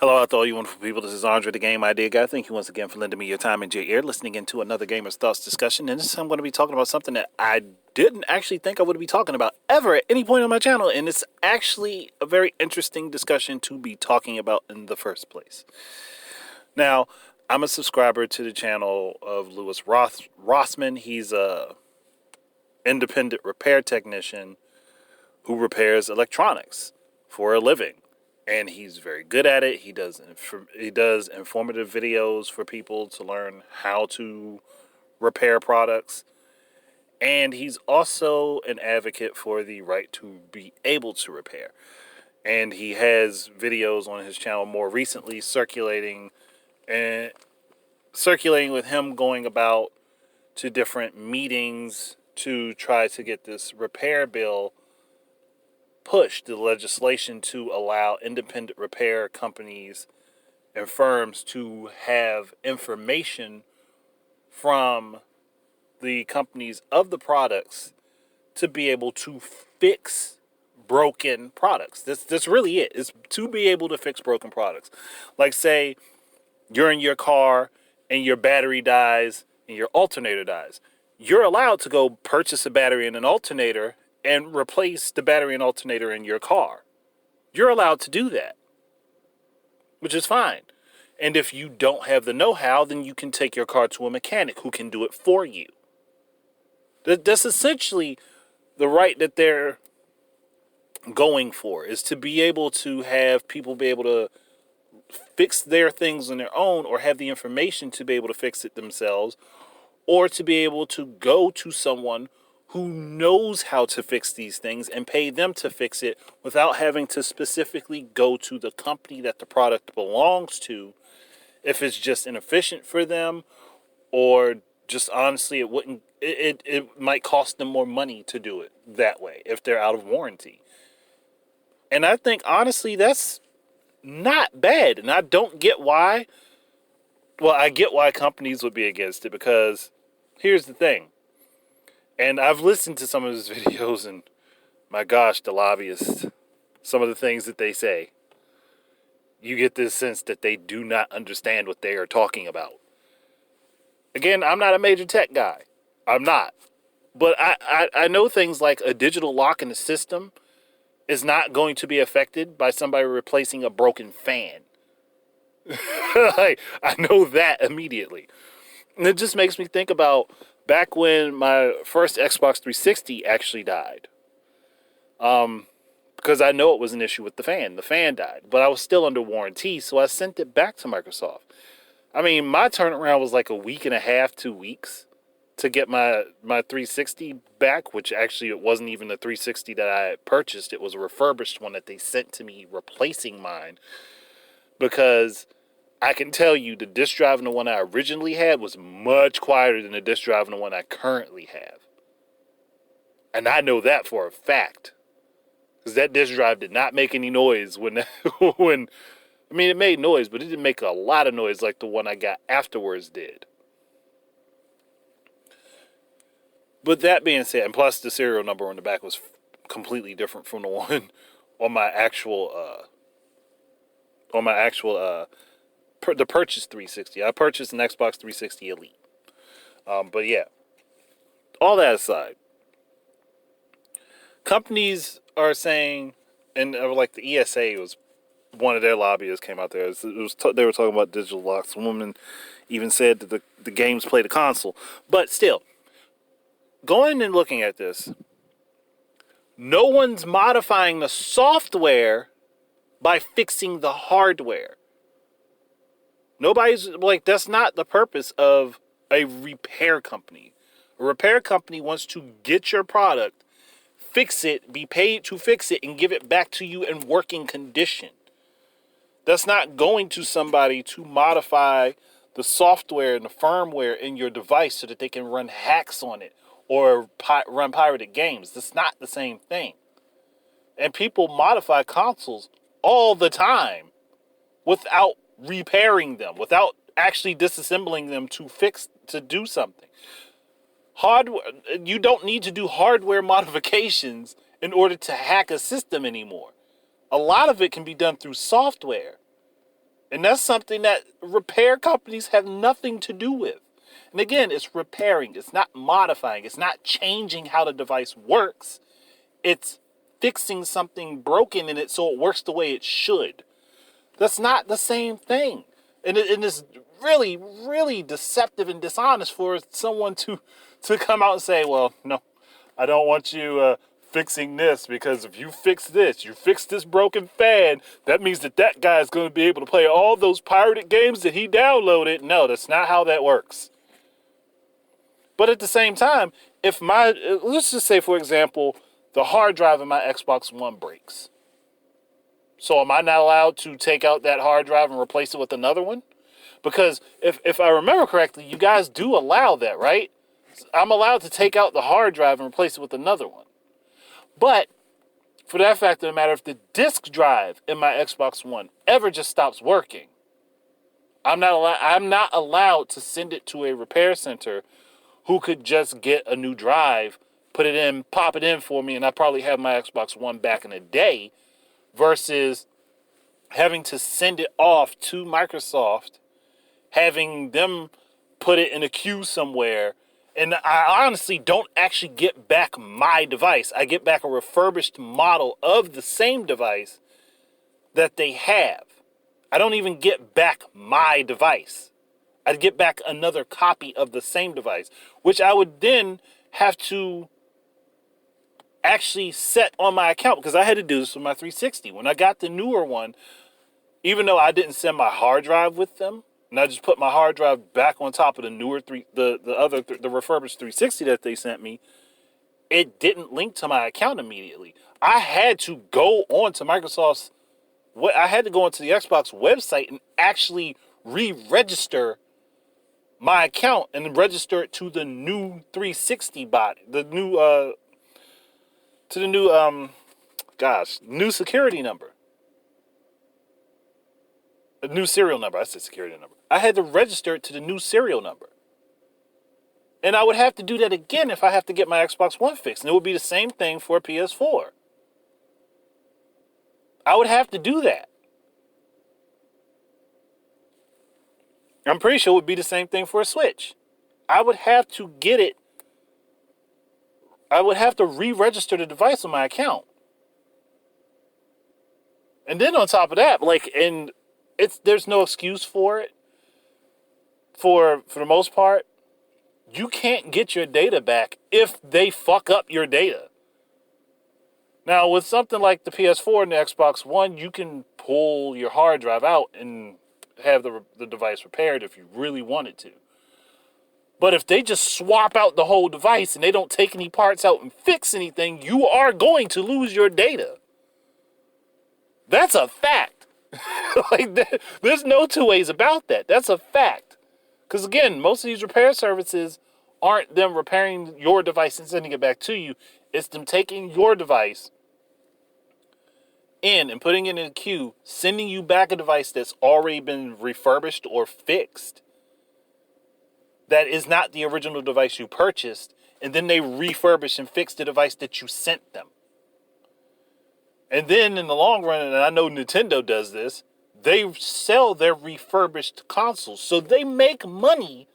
Hello out to all you wonderful people. This is Andre, the Game Idea Guy. Thank you once again for lending me your time and your ear, listening into another Gamer's Thoughts discussion. And this time I'm going to be talking about something that I didn't actually think I would be talking about ever at any point on my channel. And it's actually a very interesting discussion to be talking about in the first place. Now, I'm a subscriber to the channel of Louis Rossman. He's a independent repair technician who repairs electronics for a living. And he's very good at it. He does informative videos for people to learn how to repair products. And he's also an advocate for the right to be able to repair. And he has videos on his channel more recently circulating with him going about to different meetings to try to get this repair bill pushed, the legislation to allow independent repair companies and firms to have information from the companies of the products to be able to fix broken products. That's really it. It's to be able to fix broken products. Like, say you're in your car and your battery dies and your alternator dies. You're allowed to go purchase a battery and an alternator and replace the battery and alternator in your car. You're allowed to do that, which is fine. And if you don't have the know-how, then you can take your car to a mechanic who can do it for you. That's essentially the right that they're going for, is to be able to have people be able to fix their things on their own, or have the information to be able to fix it themselves, or to be able to go to someone who knows how to fix these things and pay them to fix it without having to specifically go to the company that the product belongs to, if it's just inefficient for them, or just honestly it might cost them more money to do it that way if they're out of warranty. And I think honestly that's not bad, and I don't get why. Well, I get why companies would be against it, because here's the thing. And I've listened to some of his videos, and my gosh, the lobbyists, some of the things that they say, you get this sense that they do not understand what they are talking about. Again, I'm not a major tech guy. I'm not. But I know things like a digital lock in the system is not going to be affected by somebody replacing a broken fan. Like, I know that immediately. And it just makes me think about back when my first Xbox 360 actually died. Because I know it was an issue with the fan. The fan died, but I was still under warranty, so I sent it back to Microsoft. I mean, my turnaround was like a week and a half, 2 weeks to get my 360 back, which actually it wasn't even the 360 that I purchased. It was a refurbished one that they sent to me replacing mine, because I can tell you the disk drive in the one I originally had was much quieter than the disk drive in the one I currently have. And I know that for a fact, because that disk drive did not make any noise when I mean, it made noise, but it didn't make a lot of noise like the one I got afterwards did. But that being said, and plus the serial number on the back was completely different from the one on my actual the purchase 360. I purchased an Xbox 360 Elite. But yeah, all that aside, companies are saying, and like the ESA was one of their lobbyists came out there. They were talking about digital locks. A woman even said that the games play the console. But still, going and looking at this, no one's modifying the software by fixing the hardware. Nobody's like, that's not the purpose of a repair company. A repair company wants to get your product, fix it, be paid to fix it, and give it back to you in working condition. That's not going to somebody to modify the software and the firmware in your device so that they can run hacks on it or run pirated games. That's not the same thing. And people modify consoles all the time without repairing them, without actually disassembling them to do something. Hardware, you don't need to do hardware modifications in order to hack a system anymore. A lot of it can be done through software. And that's something that repair companies have nothing to do with. And again, it's repairing. It's not modifying. It's not changing how the device works. It's fixing something broken in it so it works the way it should. That's not the same thing. And it's really, really deceptive and dishonest for someone to come out and say, well, no, I don't want you fixing this, because if you fix this broken fan, that means that guy is going to be able to play all those pirated games that he downloaded. No, that's not how that works. But at the same time, if let's just say, for example, the hard drive in my Xbox One breaks. So am I not allowed to take out that hard drive and replace it with another one? Because if I remember correctly, you guys do allow that, right? I'm allowed to take out the hard drive and replace it with another one. But for that fact of the matter, if the disk drive in my Xbox One ever just stops working, I'm not allowed to send it to a repair center who could just get a new drive, put it in, pop it in for me, and I probably have my Xbox One back in a day, versus having to send it off to Microsoft, having them put it in a queue somewhere. And I honestly don't actually get back my device. I get back a refurbished model of the same device that they have. I don't even get back my device. I'd get back another copy of the same device, which I would then have to actually set on my account, because I had to do this with my 360. When I got the newer one, even though I didn't send my hard drive with them, and I just put my hard drive back on top of the newer the refurbished 360 that they sent me, it didn't link to my account immediately. I had to go onto I had to go onto the Xbox website and actually re-register my account and register it to the new 360 body, new security number. A new serial number. I said security number. I had to register it to the new serial number. And I would have to do that again if I have to get my Xbox One fixed. And it would be the same thing for a PS4. I would have to do that. I'm pretty sure it would be the same thing for a Switch. I would have to get it. I would have to re-register the device on my account. And then on top of that, there's no excuse for it. For the most part, you can't get your data back if they fuck up your data. Now, with something like the PS4 and the Xbox One, you can pull your hard drive out and have the device repaired if you really wanted to. But if they just swap out the whole device and they don't take any parts out and fix anything, you are going to lose your data. That's a fact. There's no two ways about that. That's a fact. Because again, most of these repair services aren't them repairing your device and sending it back to you. It's them taking your device in and putting it in a queue, sending you back a device that's already been refurbished or fixed, that is not the original device you purchased, and then they refurbish and fix the device that you sent them. And then in the long run, and I know Nintendo does this, they sell their refurbished consoles. So they make money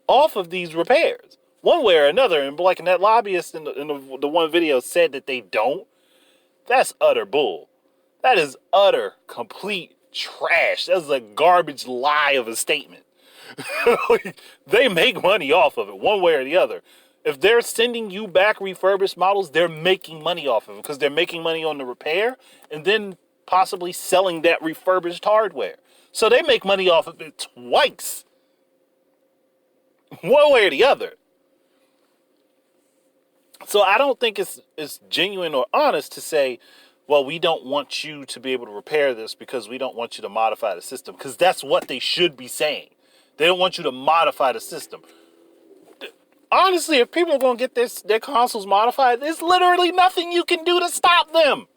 off of these repairs, one way or another. And like that lobbyist in the one video said that they don't. That's utter bull. That is utter, complete trash. That's a garbage lie of a statement. They make money off of it, one way or the other. If they're sending you back refurbished models, they're making money off of it because they're making money on the repair and then possibly selling that refurbished hardware. So they make money off of it twice, one way or the other. So I don't think it's genuine or honest to say, well, we don't want you to be able to repair this because we don't want you to modify the system, because that's what they should be saying. They don't want you to modify the system. Honestly, if people are going to get their consoles modified, there's literally nothing you can do to stop them.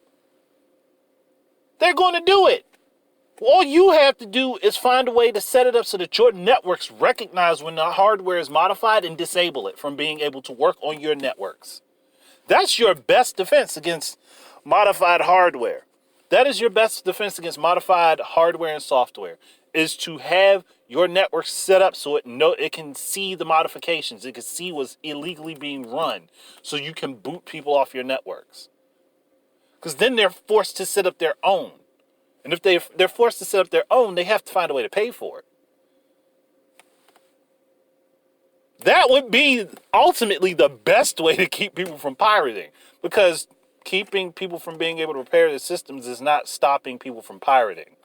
They're going to do it. All you have to do is find a way to set it up so that your networks recognize when the hardware is modified and disable it from being able to work on your networks. That's your best defense against modified hardware. That is your best defense against modified hardware and software, is to have your network set up so it can see the modifications. It can see what's illegally being run, so you can boot people off your networks. Because then they're forced to set up their own. And if they're forced to set up their own, they have to find a way to pay for it. That would be ultimately the best way to keep people from pirating. Because keeping people from being able to repair their systems is not stopping people from pirating.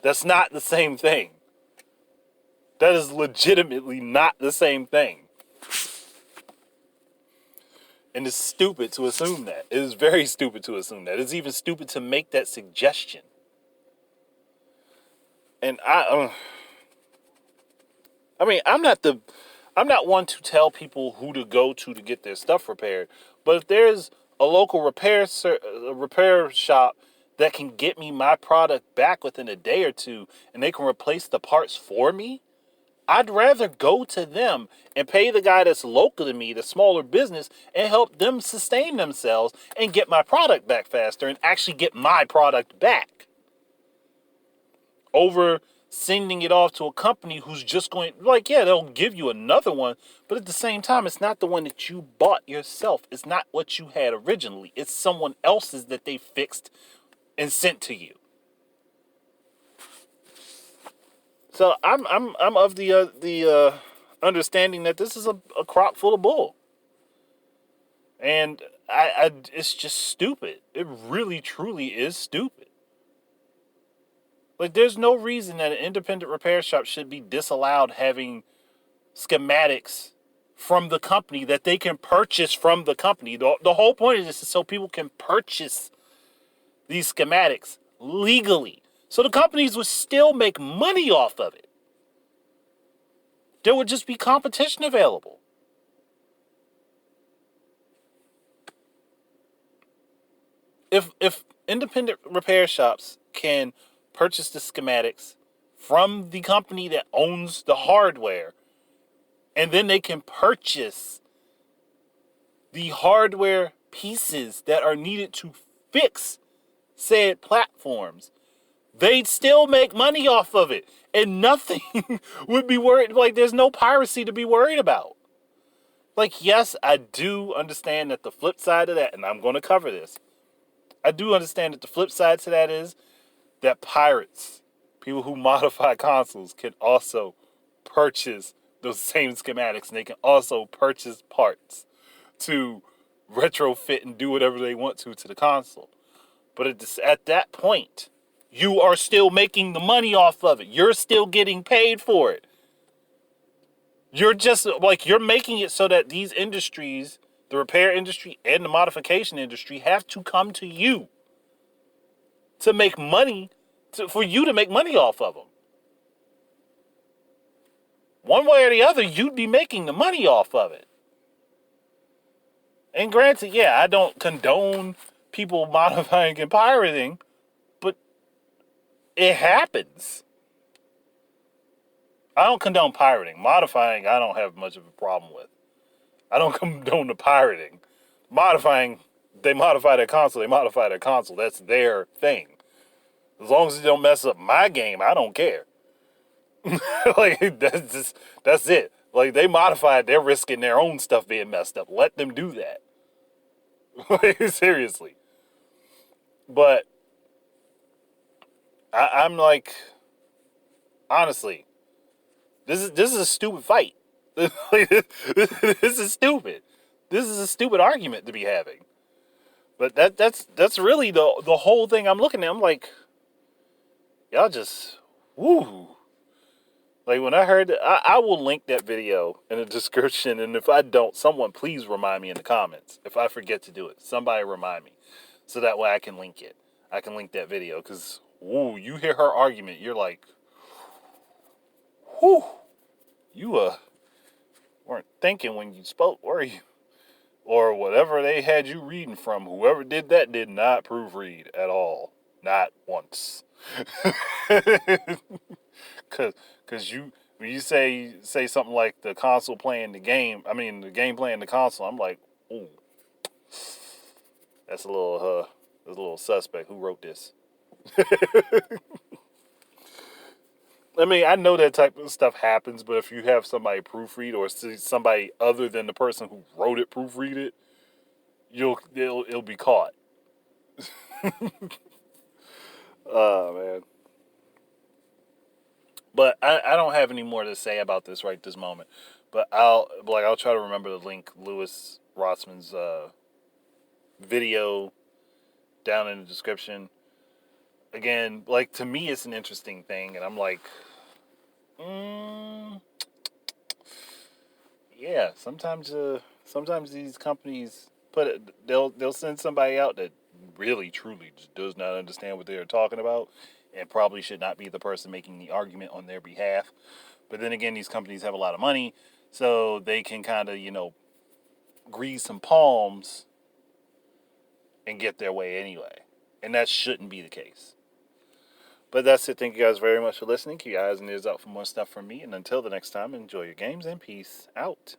That's not the same thing. That is legitimately not the same thing. And it's stupid to assume that. It is very stupid to assume that. It's even stupid to make that suggestion. And I'm not one to tell people who to go to get their stuff repaired. But if there's a local repair shop that can get me my product back within a day or two, and they can replace the parts for me, I'd rather go to them and pay the guy that's local to me, the smaller business, and help them sustain themselves and get my product back faster and actually get my product back. Over sending it off to a company who's just going, like, yeah, they'll give you another one, but at the same time, it's not the one that you bought yourself. It's not what you had originally. It's someone else's that they fixed and sent to you. So I'm of the understanding that this is a crop full of bull, and it's just stupid. It really truly is stupid. Like, there's no reason that an independent repair shop should be disallowed having schematics from the company that they can purchase from the company. The whole point of this is so people can purchase these schematics legally. So the companies would still make money off of it. There would just be competition available. If independent repair shops can purchase the schematics from the company that owns the hardware, and then they can purchase the hardware pieces that are needed to fix said platforms, they'd still make money off of it. And nothing would be worried. Like, there's no piracy to be worried about. Like, yes, I do understand that the flip side of that, and I'm going to cover this, I do understand that the flip side to that is that pirates, people who modify consoles, can also purchase those same schematics, and they can also purchase parts to retrofit and do whatever they want to the console. But at that point, you are still making the money off of it. You're still getting paid for it. You're just, like, you're making it so that these industries, the repair industry and the modification industry, have to come to you to make money, for you to make money off of them. One way or the other, you'd be making the money off of it. And granted, yeah, I don't condone people modifying and pirating, but it happens. I don't condone pirating. Modifying, I don't have much of a problem with. I don't condone the pirating. Modifying, they modify their console, That's their thing. As long as you don't mess up my game, I don't care. Like, that's it. Like, they modified, they're risking their own stuff being messed up. Let them do that. Like, seriously. But I'm like, honestly, this is a stupid fight. This is stupid. This is a stupid argument to be having. But that's really the whole thing I'm looking at. I'm like, y'all just, woo. Like, when I heard that, I will link that video in the description, and if I don't, someone please remind me in the comments. If I forget to do it, somebody remind me, so that way I can link it. I can link that video, because, woo, you hear her argument, you're like, whoo, you weren't thinking when you spoke, were you? Or whatever they had you reading from, whoever did that did not proofread at all. Not once. Cause when you say something like the console playing the game, the game playing the console, I'm like, ooh, that's a little There's a little suspect. Who wrote this? I mean, I know that type of stuff happens, but if you have somebody proofread or see somebody other than the person who wrote it proofread it, it'll be caught. Oh man. But I don't have any more to say about this right this moment. But I'll try to remember to link Lewis Rossman's video down in the description. Again, like to me, it's an interesting thing, and I'm like, mm, yeah. Sometimes these companies they'll send somebody out that really truly just does not understand what they're talking about, and probably should not be the person making the argument on their behalf. But then again, these companies have a lot of money, so they can kind of grease some palms and get their way anyway, and that shouldn't be the case. But that's it. Thank you guys very much for listening. Keep your eyes and ears out for more stuff from me. And until the next time, enjoy your games and peace out.